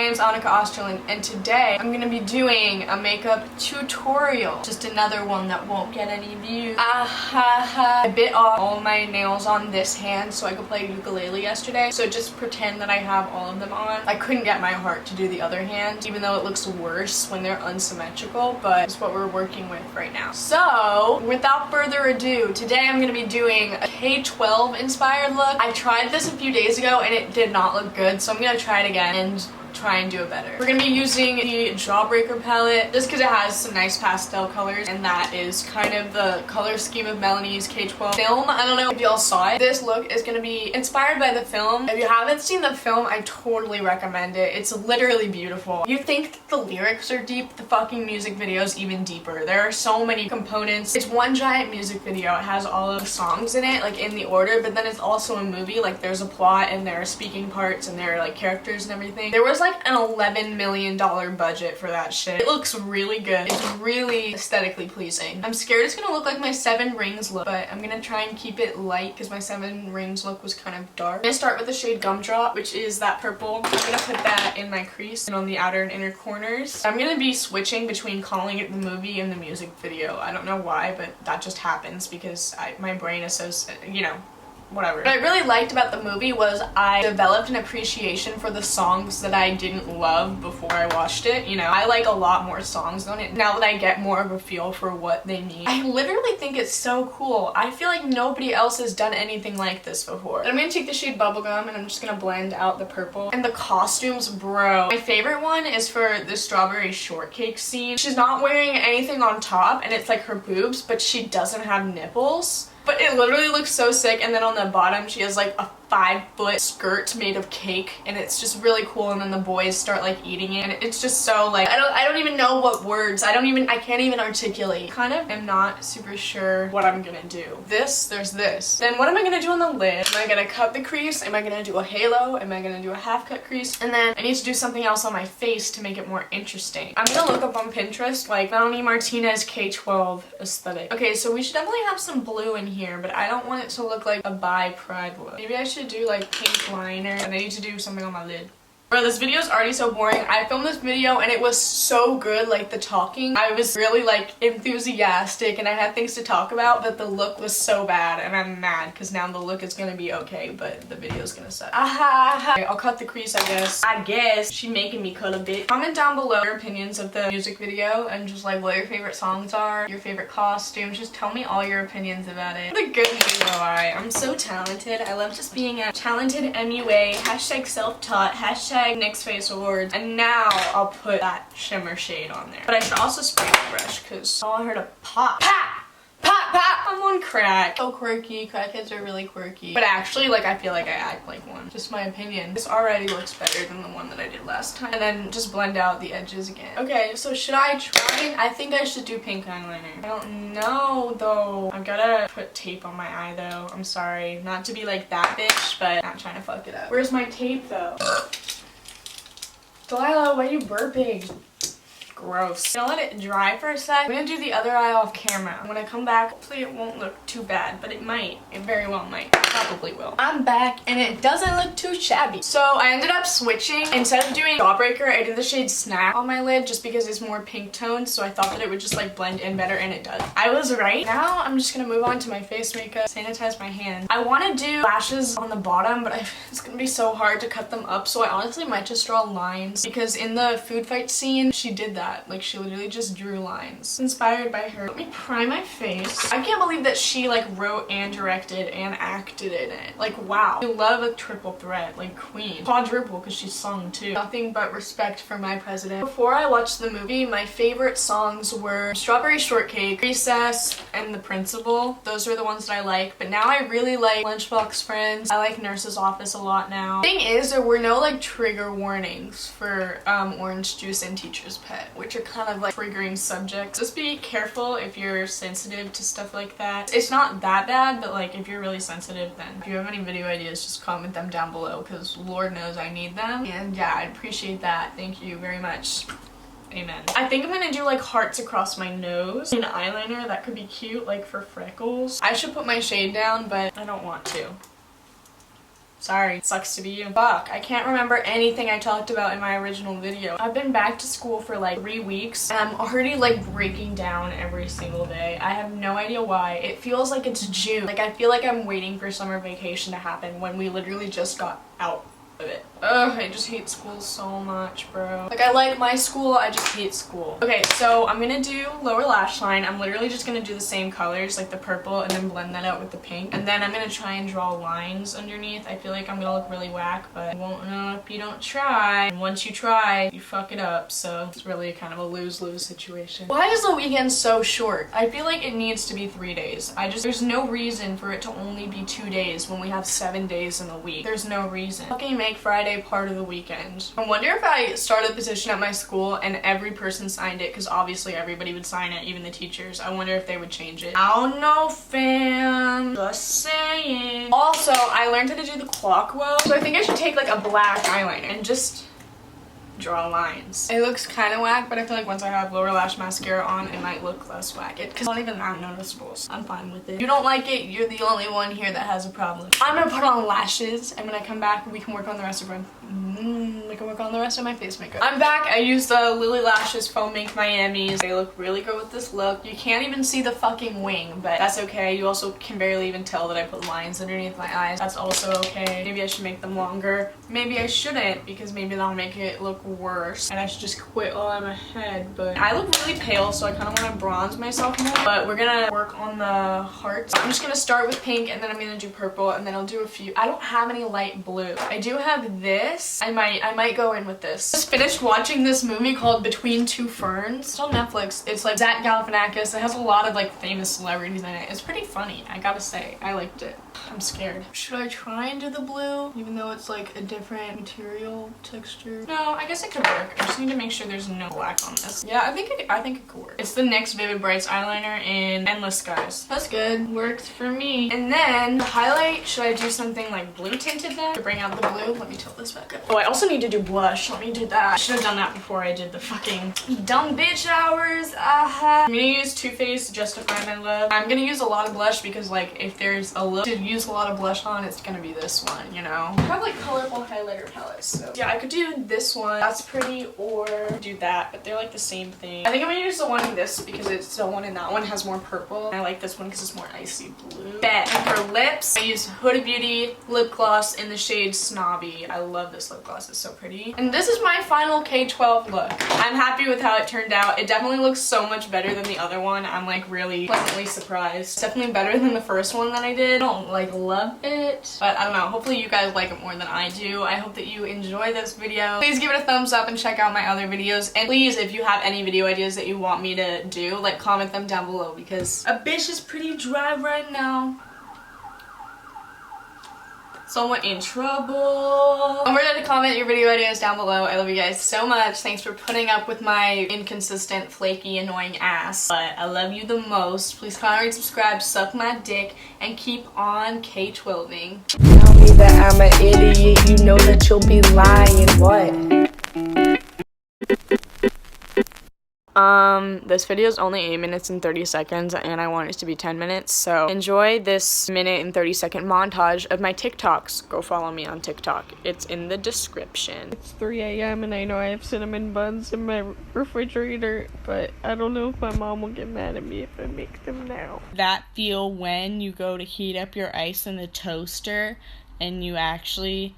name's Annika Osterlund, and today I'm gonna be doing a makeup tutorial. Just another one that won't get any views. I bit off all my nails on this hand so I could play ukulele yesterday, so just pretend that I have all of them on. I couldn't get my heart to do the other hand, even though it looks worse when they're unsymmetrical, but it's what we're working with right now. So, without further ado, today I'm gonna be doing a K-12 inspired look. I tried this a few days ago and it did not look good, so I'm gonna try it again and try and do it better. We're gonna be using the Jawbreaker palette just because it has some nice pastel colors, and that is kind of the color scheme of Melanie's K-12 film. I don't know if y'all saw it. This look is gonna be inspired by the film. If you haven't seen the film, I totally recommend it. It's literally beautiful. You think that the lyrics are deep, the fucking music video is even deeper. There are so many components. It's one giant music video. It has all of the songs in it, like in the order, but then it's also a movie. Like there's a plot and there are speaking parts and there are like characters and everything. There was like an $11 million budget for that shit. It looks really good. It's really aesthetically pleasing. I'm scared it's gonna look like my Seven Rings look, but I'm gonna try and keep it light because my Seven Rings look was kind of dark. I'm gonna start with the shade Gumdrop, which is that purple. I'm gonna put that in my crease and on the outer and inner corners. I'm gonna be switching between calling it the movie and the music video. I don't know why, but that just happens because my brain is so, you know, whatever. What I really liked about the movie was I developed an appreciation for the songs that I didn't love before I watched it. You know, I like a lot more songs on it now that I get more of a feel for what they mean. I literally think it's so cool. I feel like nobody else has done anything like this before. And I'm gonna take the shade Bubblegum and I'm just gonna blend out the purple. And the costumes, bro. My favorite one is for the strawberry shortcake scene. She's not wearing anything on top and it's like her boobs, but she doesn't have nipples. But it literally looks so sick, and then on the bottom she has like a 5-foot skirt made of cake, and it's just really cool, and then the boys start like eating it, and it's just so like, I don't even know what words, I can't even articulate. Kind of am not super sure what I'm gonna do. There's this. Then what am I gonna do on the lid? Am I gonna cut the crease? Am I gonna do a halo? Am I gonna do a half cut crease? And then I need to do something else on my face to make it more interesting. I'm gonna look up on Pinterest like Melanie Martinez K-12 aesthetic. Okay, so we should definitely have some blue in here, but I don't want it to look like a bi pride look. Maybe I should do like pink liner, and I need to do something on my lid. Bro, this video is already so boring. I filmed this video and it was so good, like the talking. I was really like enthusiastic and I had things to talk about, but the look was so bad and I'm mad because now the look is gonna be okay, but the video is gonna suck. Okay, I'll cut the crease, I guess. She making me cut a bit. Comment down below your opinions of the music video and just like what your favorite songs are, your favorite costumes. Just tell me all your opinions about it. What a good video, alright. I'm so talented. I love just being a talented MUA. Hashtag self-taught. Hashtag NYX Face Awards. And now I'll put that shimmer shade on there. But I should also spray the brush because I want her to pop. Pop! Pop! Pop! I'm on crack. So quirky. Crackheads are really quirky. But actually, like, I feel like I act like one. Just my opinion. This already looks better than the one that I did last time. And then just blend out the edges again. Okay, so should I try? I think I should do pink eyeliner. I don't know, though. I've gotta put tape on my eye, though. I'm sorry. Not to be like that bitch, but I'm trying to fuck it up. Where's my tape, though? Delilah, why are you burping? Gross. I'm gonna let it dry for a sec. I'm gonna do the other eye off camera. When I come back, hopefully it won't look too bad, but it might. It very well might. Probably will. I'm back and it doesn't look too shabby. So I ended up switching. Instead of doing Jawbreaker, I did the shade Snack on my lid just because it's more pink toned, so I thought that it would just like blend in better, and it does. I was right. Now I'm just gonna move on to my face makeup, sanitize my hands. I want to do lashes on the bottom, but it's gonna be so hard to cut them up, so I honestly might just draw lines because in the food fight scene, she did that. Like, she literally just drew lines. Inspired by her. Let me prime my face. I can't believe that she like wrote and directed and acted in it. Like, wow. I love a triple threat. Like, queen. Quadruple because she sung too. Nothing but respect for my president. Before I watched the movie, my favorite songs were Strawberry Shortcake, Recess, and The Principal. Those are the ones that I like. But now I really like Lunchbox Friends. I like Nurse's Office a lot now. The thing is, there were no like trigger warnings for Orange Juice and Teacher's Pet, which are kind of like triggering subjects. Just be careful if you're sensitive to stuff like that. It's not that bad, but like if you're really sensitive, then if you have any video ideas, just comment them down below because Lord knows I need them. And yeah, I'd appreciate that. Thank you very much. Amen. I think I'm gonna do like hearts across my nose. An eyeliner, that could be cute, like for freckles. I should put my shade down, but I don't want to. Sorry, sucks to be you. Fuck, I can't remember anything I talked about in my original video. I've been back to school for like 3 weeks and I'm already like breaking down every single day. I have no idea why. It feels like it's June. Like I feel like I'm waiting for summer vacation to happen when we literally just got out of it. Ugh, I just hate school so much, bro. Like I like my school, I just hate school. Okay, so I'm gonna do lower lash line. I'm literally just gonna do the same colors, like the purple, and then blend that out with the pink. And then I'm gonna try and draw lines underneath. I feel like I'm gonna look really whack, but you won't know if you don't try. And once you try, you fuck it up. So it's really kind of a lose-lose situation. Why is the weekend so short? I feel like it needs to be 3 days. There's no reason for it to only be 2 days when we have 7 days in a week. There's no reason. Fucking make Friday part of the weekend. I wonder if I started a petition at my school and every person signed it, because obviously everybody would sign it, even the teachers. I wonder if they would change it. I don't know, fam. Just saying. Also, I learned how to do the clock well, so I think I should take like a black eyeliner and just draw lines. It looks kind of whack, but I feel like once I have lower lash mascara on, it might look less whack. Because it's not even that noticeable, so I'm fine with it. If you don't like it, you're the only one here that has a problem. I'm gonna put on lashes, and when I come back, we can work on the rest of we can work on the rest of my face makeup. I'm back. I used the Lily Lashes Foam Ink Miamis. They look really good with this look. You can't even see the fucking wing, but that's okay. You also can barely even tell that I put lines underneath my eyes. That's also okay. Maybe I should make them longer. Maybe I shouldn't, because maybe that'll make it look worse. And I should just quit while I'm ahead, but I look really pale, so I kind of want to bronze myself more. But we're gonna work on the hearts. I'm just gonna start with pink, and then I'm gonna do purple, and then I'll do a few. I don't have any light blue. I do have this. I might go in with this. Just finished watching this movie called Between Two Ferns. It's on Netflix. It's like Zach Galifianakis. It has a lot of like famous celebrities in it. It's pretty funny, I gotta say. I liked it. I'm scared. Should I try and do the blue, even though it's like a different material texture? No, I guess it could work. I just need to make sure there's no black on this. Yeah, I think it could work. It's the NYX Vivid Brights eyeliner in Endless Skies. That's good. Worked for me. And then the highlight, should I do something like blue tinted then to bring out the blue? Let me tilt this back up. Oh, I also need to do blush. Let me do that. I should have done that before I did the fucking dumb bitch hours. I'm gonna use Too Faced Justify My Love. I'm gonna use a lot of blush because like if there's a look to use a lot of blush on, it's gonna be this one, you know? I have like colorful highlighter palettes, so yeah, I could do this one. That's pretty, or do that, but they're like the same thing. I think I'm gonna use the one in this because it's the one in that one has more purple. I like this one because it's more icy blue. Bet. And for lips, I use Huda Beauty lip gloss in the shade Snobby. I love this lip gloss. It's so pretty. And this is my final K-12 look. I'm happy with how it turned out. It definitely looks so much better than the other one. I'm like really pleasantly surprised. It's definitely better than the first one that I did. I don't like love it, but I don't know. Hopefully you guys like it more than I do. I hope that you enjoy this video. Please give it a thumbs up and check out my other videos. And please, if you have any video ideas that you want me to do, like comment them down below because a bitch is pretty dry right now. Someone in trouble. Don't forget to comment your video ideas down below. I love you guys so much. Thanks for putting up with my inconsistent, flaky, annoying ass. But I love you the most. Please comment, rate, subscribe, suck my dick, and keep on K-12ing. Tell me that I'm an idiot. You know that you'll be lying. What? This video is only 8 minutes and 30 seconds and I want it to be 10 minutes, so enjoy this minute and 30-second montage of my TikToks. Go follow me on TikTok. It's in the description. It's 3 a.m. and I know I have cinnamon buns in my refrigerator, but I don't know if my mom will get mad at me if I make them now. That feel when you go to heat up your ice in the toaster and you actually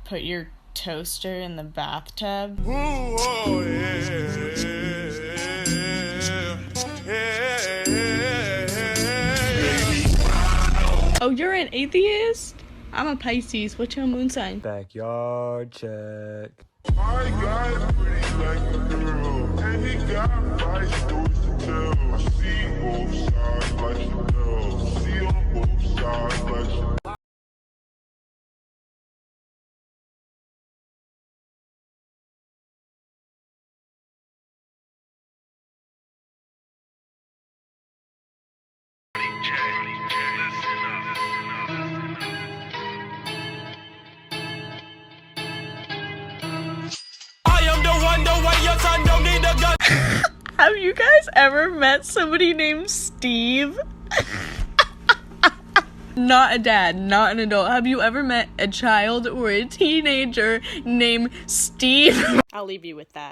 put your toaster in the bathtub. Ooh, oh, yeah. Oh, you're an atheist? I'm a Pisces. What's your moon sign? Backyard check. I got pretty like a girl, and he got 5 stories to tell. I see both sides like Chanel. See on both sides like Chanel. Have you guys ever met somebody named Steve? not a dad, not an adult. Have you ever met a child or a teenager named Steve? I'll leave you with that.